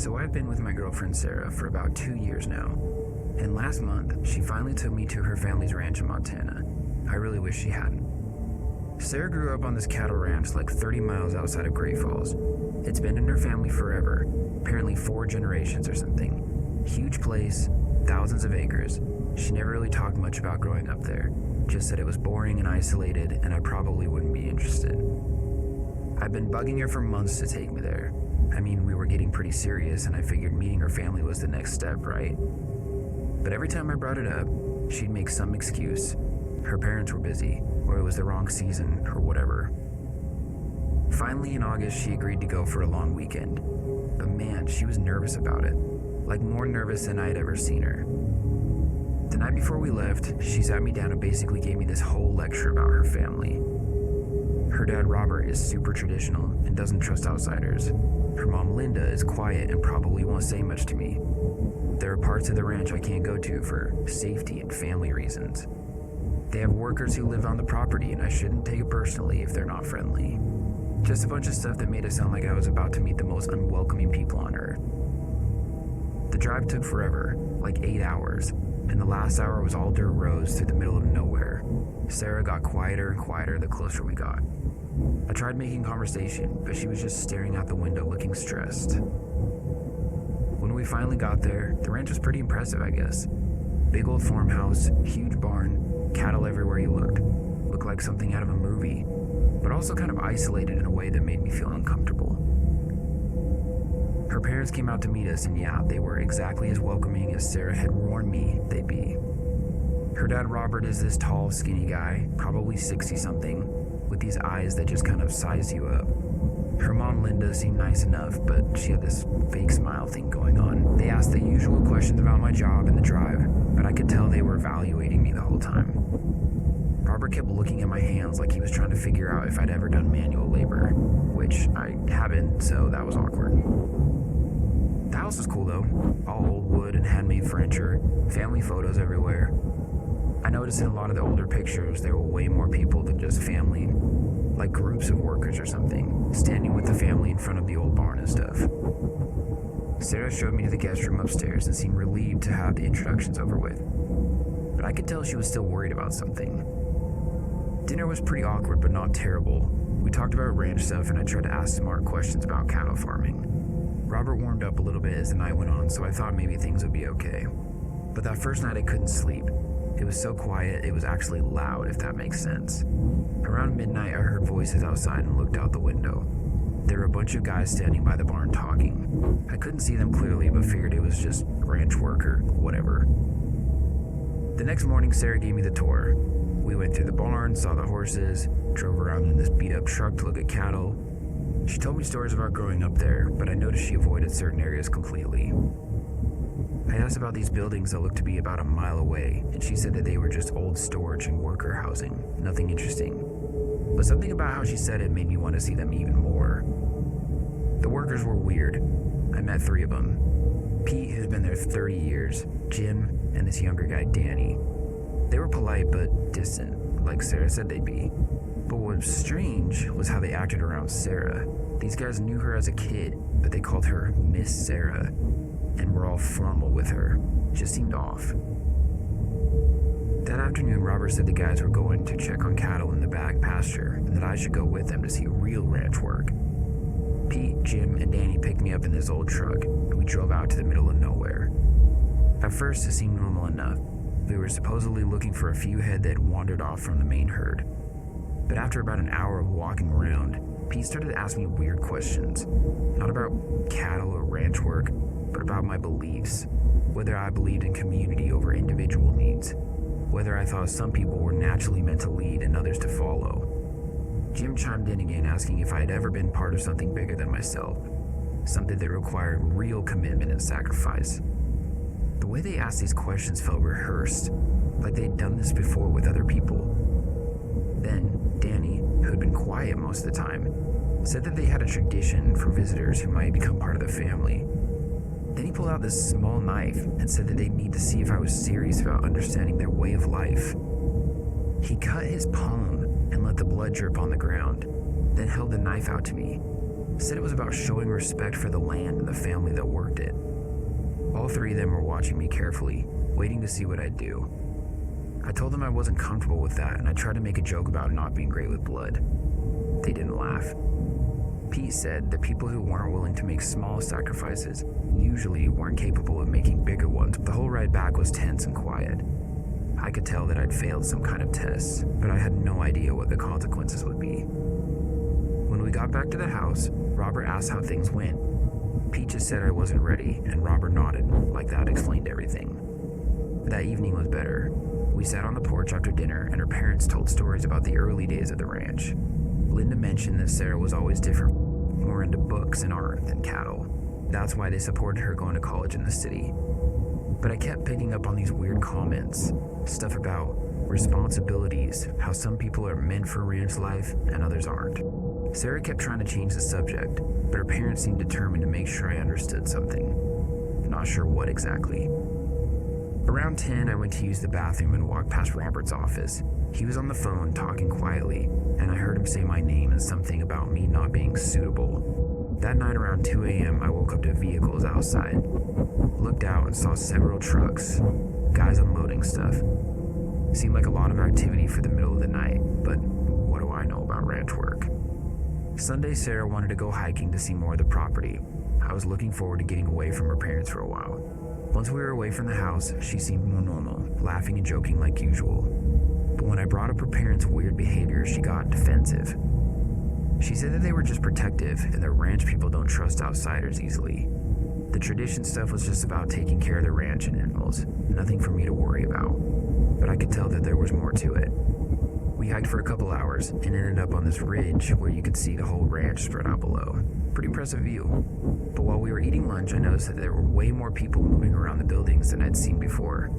So I've been with my girlfriend Sarah for about 2 years now, and last month she finally took me to her family's ranch in Montana. I really wish she hadn't. Sarah grew up on this cattle ranch like 30 miles outside of Great Falls. It's been in her family forever, apparently 4 generations or something. Huge place, thousands of acres. She never really talked much about growing up there, just said it was boring and isolated and I probably wouldn't be interested. I've been bugging her for months to take me there. I mean, we were getting pretty serious and I figured meeting her family was the next step, right? But every time I brought it up, she'd make some excuse. Her parents were busy, or it was the wrong season, or whatever. Finally, in August, she agreed to go for a long weekend. But man, she was nervous about it. Like more nervous than I'd ever seen her. The night before we left, she sat me down and basically gave me this whole lecture about her family. Her dad, Robert, is super traditional and doesn't trust outsiders. Her mom, Linda, is quiet and probably won't say much to me. There are parts of the ranch I can't go to for safety and family reasons. They have workers who live on the property and I shouldn't take it personally if they're not friendly. Just a bunch of stuff that made it sound like I was about to meet the most unwelcoming people on earth. The drive took forever, like 8 hours, and the last hour was all dirt roads through the middle of nowhere. Sarah got quieter and quieter the closer we got. I tried making conversation, but she was just staring out the window looking stressed. When we finally got there, the ranch was pretty impressive, I guess. Big old farmhouse, huge barn, cattle everywhere you looked. Looked like something out of a movie, but also kind of isolated in a way that made me feel uncomfortable. Her parents came out to meet us, and yeah, they were exactly as welcoming as Sarah had warned me they'd be. Her dad, Robert, is this tall, skinny guy, probably 60-something, with these eyes that just kind of size you up. Her mom, Linda, seemed nice enough, but she had this fake smile thing going on. They asked the usual questions about my job and the drive, but I could tell they were evaluating me the whole time. Robert kept looking at my hands like he was trying to figure out if I'd ever done manual labor, which I haven't, so that was awkward. The house was cool though, all old wood and handmade furniture, family photos everywhere. I noticed in a lot of the older pictures there were way more people than just family, like groups of workers or something, standing with the family in front of the old barn and stuff. Sarah showed me to the guest room upstairs and seemed relieved to have the introductions over with, but I could tell she was still worried about something. Dinner was pretty awkward but not terrible. We talked about ranch stuff and I tried to ask smart questions about cattle farming. Robert warmed up a little bit as the night went on, so I thought maybe things would be okay. But that first night I couldn't sleep. It was so quiet, it was actually loud, if that makes sense. Around midnight, I heard voices outside and looked out the window. There were a bunch of guys standing by the barn talking. I couldn't see them clearly, but figured it was just ranch work or whatever. The next morning, Sarah gave me the tour. We went through the barn, saw the horses, drove around in this beat-up truck to look at cattle. She told me stories about growing up there, but I noticed she avoided certain areas completely. I asked about these buildings that looked to be about a mile away, and she said that they were just old storage and worker housing, nothing interesting. But something about how she said it made me want to see them even more. The workers were weird. I met 3 of them. Pete, who's been there 30 years, Jim, and this younger guy, Danny. They were polite but distant, like Sarah said they'd be. But what was strange was how they acted around Sarah. These guys knew her as a kid, but they called her Miss Sarah, and were all formal with her. Just seemed off. That afternoon, Robert said the guys were going to check on cattle in the back pasture, and that I should go with them to see real ranch work. Pete, Jim, and Danny picked me up in this old truck, and we drove out to the middle of nowhere. At first, it seemed normal enough. We were supposedly looking for a few head that had wandered off from the main herd. But after about an hour of walking around, Pete started to ask me weird questions. Not about cattle or ranch work, but about my beliefs. Whether I believed in community over individual needs. Whether I thought some people were naturally meant to lead and others to follow. Jim chimed in again asking if I had ever been part of something bigger than myself. Something that required real commitment and sacrifice. The way they asked these questions felt rehearsed, like they'd done this before with other people. Then, Danny, who had been quiet most of the time, said that they had a tradition for visitors who might become part of the family. Then he pulled out this small knife and said that they'd need to see if I was serious about understanding their way of life. He cut his palm and let the blood drip on the ground, then held the knife out to me. said it was about showing respect for the land and the family that worked it. All three of them were watching me carefully, waiting to see what I'd do. I told them I wasn't comfortable with that, and I tried to make a joke about not being great with blood. They didn't laugh. Pete said that people who weren't willing to make small sacrifices usually weren't capable of making bigger ones. The whole ride back was tense and quiet. I could tell that I'd failed some kind of test, but I had no idea what the consequences would be. When we got back to the house, Robert asked how things went. Pete just said I wasn't ready, and Robert nodded, like that explained everything. That evening was better. We sat on the porch after dinner, and her parents told stories about the early days of the ranch. Linda mentioned that Sarah was always different, more into books and art than cattle. That's why they supported her going to college in the city. But I kept picking up on these weird comments, stuff about responsibilities, how some people are meant for ranch life and others aren't. Sarah kept trying to change the subject, but her parents seemed determined to make sure I understood something. Not sure what exactly. Around 10, I went to use the bathroom and walked past Robert's office. He was on the phone talking quietly, and I heard him say my name and something about me not being suitable. That night around 2 a.m., I woke up to vehicles outside. Looked out and saw several trucks, guys unloading stuff. Seemed like a lot of activity for the middle of the night, but what do I know about ranch work? Sunday, Sarah wanted to go hiking to see more of the property. I was looking forward to getting away from her parents for a while. Once we were away from the house, she seemed more normal, laughing and joking like usual. But when I brought up her parents' weird behavior, she got defensive. She said that they were just protective and that ranch people don't trust outsiders easily. The tradition stuff was just about taking care of the ranch and animals, nothing for me to worry about. But I could tell that there was more to it. We hiked for a couple hours and ended up on this ridge where you could see the whole ranch spread out below. Pretty impressive view. But while we were eating lunch, I noticed that there were way more people moving around the buildings than I'd seen before.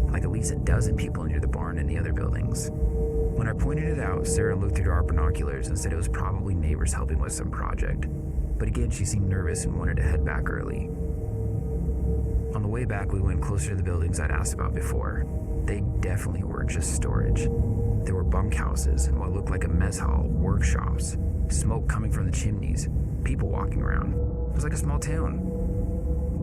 Like at least a dozen people near the barn and the other buildings. When I pointed it out, Sarah looked through our binoculars and said it was probably neighbors helping with some project. But again, she seemed nervous and wanted to head back early. On the way back, we went closer to the buildings I'd asked about before. They definitely weren't just storage. There were bunkhouses and what looked like a mess hall, workshops, smoke coming from the chimneys, people walking around. It was like a small town.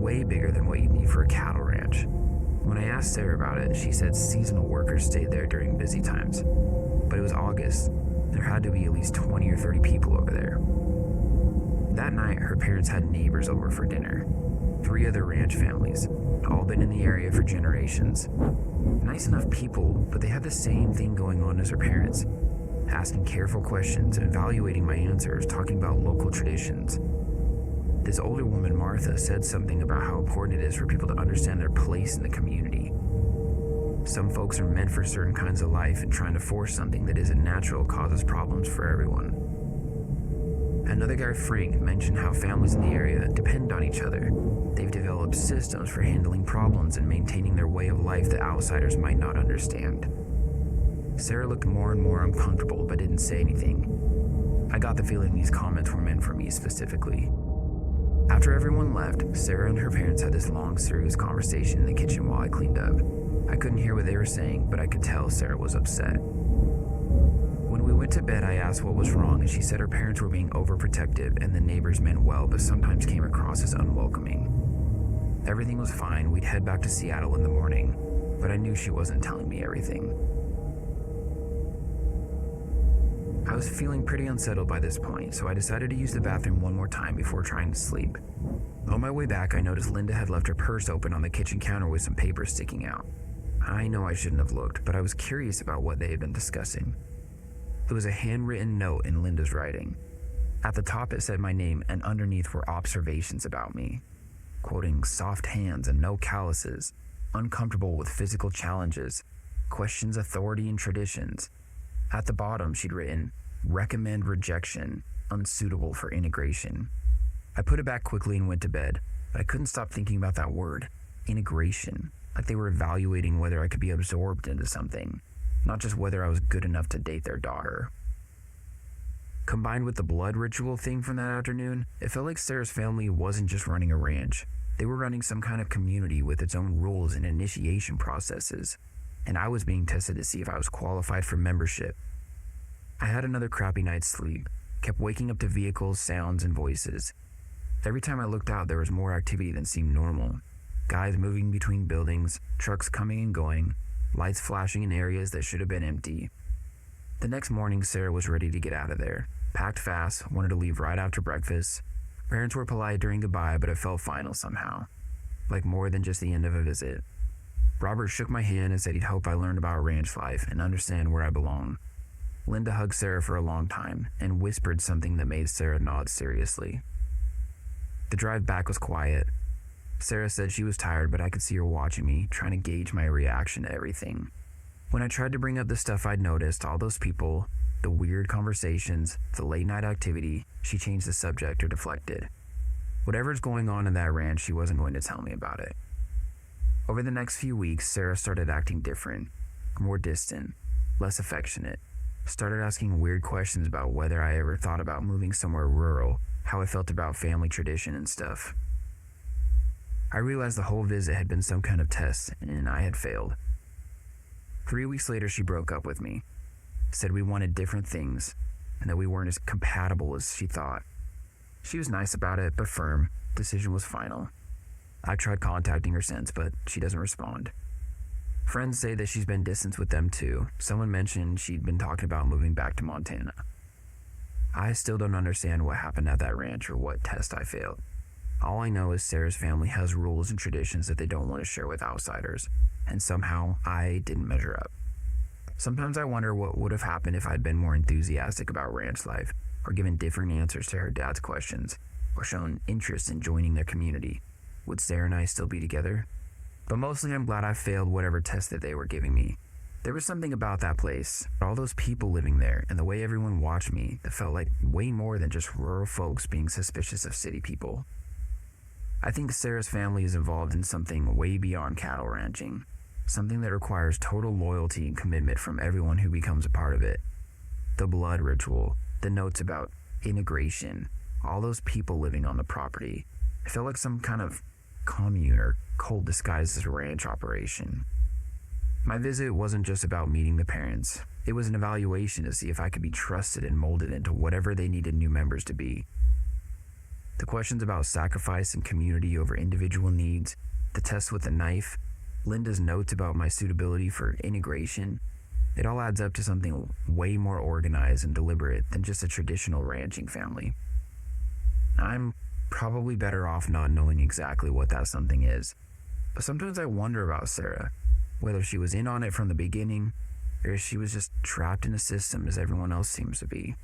Way bigger than what you'd need for a cattle ranch. When I asked Sarah about it, she said seasonal workers stayed there during busy times. But it was August. There had to be at least 20 or 30 people over there. That night, her parents had neighbors over for dinner. 3 other ranch families, all been in the area for generations. Nice enough people, but they had the same thing going on as her parents. Asking careful questions, evaluating my answers, talking about local traditions. This older woman, Martha, said something about how important it is for people to understand their place in the community. Some folks are meant for certain kinds of life, and trying to force something that isn't natural causes problems for everyone. Another guy, Frank, mentioned how families in the area depend on each other. They've developed systems for handling problems and maintaining their way of life that outsiders might not understand. Sarah looked more and more uncomfortable but didn't say anything. I got the feeling these comments were meant for me specifically. After everyone left, Sarah and her parents had this long, serious conversation in the kitchen while I cleaned up. I couldn't hear what they were saying, but I could tell Sarah was upset. When we went to bed, I asked what was wrong, and she said her parents were being overprotective and the neighbors meant well but sometimes came across as unwelcoming. Everything was fine. We'd head back to Seattle in the morning, but I knew she wasn't telling me everything. I was feeling pretty unsettled by this point, so I decided to use the bathroom one more time before trying to sleep. On my way back, I noticed Linda had left her purse open on the kitchen counter with some papers sticking out. I know I shouldn't have looked, but I was curious about what they had been discussing. It was a handwritten note in Linda's writing. At the top it said my name, and underneath were observations about me. Quoting, soft hands and no calluses, uncomfortable with physical challenges, questions authority and traditions. At the bottom she'd written, recommend rejection, unsuitable for integration. I put it back quickly and went to bed, but I couldn't stop thinking about that word, integration, like they were evaluating whether I could be absorbed into something, not just whether I was good enough to date their daughter. Combined with the blood ritual thing from that afternoon, it felt like Sarah's family wasn't just running a ranch. They were running some kind of community with its own rules and initiation processes, and I was being tested to see if I was qualified for membership. I had another crappy night's sleep, kept waking up to vehicles, sounds, and voices. Every time I looked out, there was more activity than seemed normal. Guys moving between buildings, trucks coming and going, lights flashing in areas that should have been empty. The next morning, Sarah was ready to get out of there. Packed fast, wanted to leave right after breakfast. Parents were polite during goodbye, but it felt final somehow. Like more than just the end of a visit. Robert shook my hand and said he'd hope I learned about ranch life and understand where I belong. Linda hugged Sarah for a long time and whispered something that made Sarah nod seriously. The drive back was quiet. Sarah said she was tired, but I could see her watching me, trying to gauge my reaction to everything. When I tried to bring up the stuff I'd noticed, all those people, the weird conversations, the late night activity, she changed the subject or deflected. Whatever's going on in that ranch, she wasn't going to tell me about it. Over the next few weeks, Sarah started acting different, more distant, less affectionate. Started asking weird questions about whether I ever thought about moving somewhere rural, how I felt about family tradition and stuff. I realized the whole visit had been some kind of test, and I had failed. 3 weeks later, she broke up with me. Said we wanted different things, and that we weren't as compatible as she thought. She was nice about it, but firm. Decision was final. I've tried contacting her since, but she doesn't respond. Friends say that she's been distant with them too. Someone mentioned she'd been talking about moving back to Montana. I still don't understand what happened at that ranch or what test I failed. All I know is Sarah's family has rules and traditions that they don't want to share with outsiders, and somehow I didn't measure up. Sometimes I wonder what would have happened if I'd been more enthusiastic about ranch life, or given different answers to her dad's questions, or shown interest in joining their community. Would Sarah and I still be together? But mostly I'm glad I failed whatever test that they were giving me. There was something about that place, all those people living there, and the way everyone watched me that felt like way more than just rural folks being suspicious of city people. I think Sarah's family is involved in something way beyond cattle ranching, something that requires total loyalty and commitment from everyone who becomes a part of it. The blood ritual, the notes about integration, all those people living on the property. It felt like some kind of commune or cult disguised as a ranch operation. My visit wasn't just about meeting the parents. It was an evaluation to see if I could be trusted and molded into whatever they needed new members to be. The questions about sacrifice and community over individual needs, the test with the knife, Linda's notes about my suitability for integration, it all adds up to something way more organized and deliberate than just a traditional ranching family. I'm probably better off not knowing exactly what that something is, but sometimes I wonder about Sarah, whether she was in on it from the beginning, or if she was just trapped in a system as everyone else seems to be.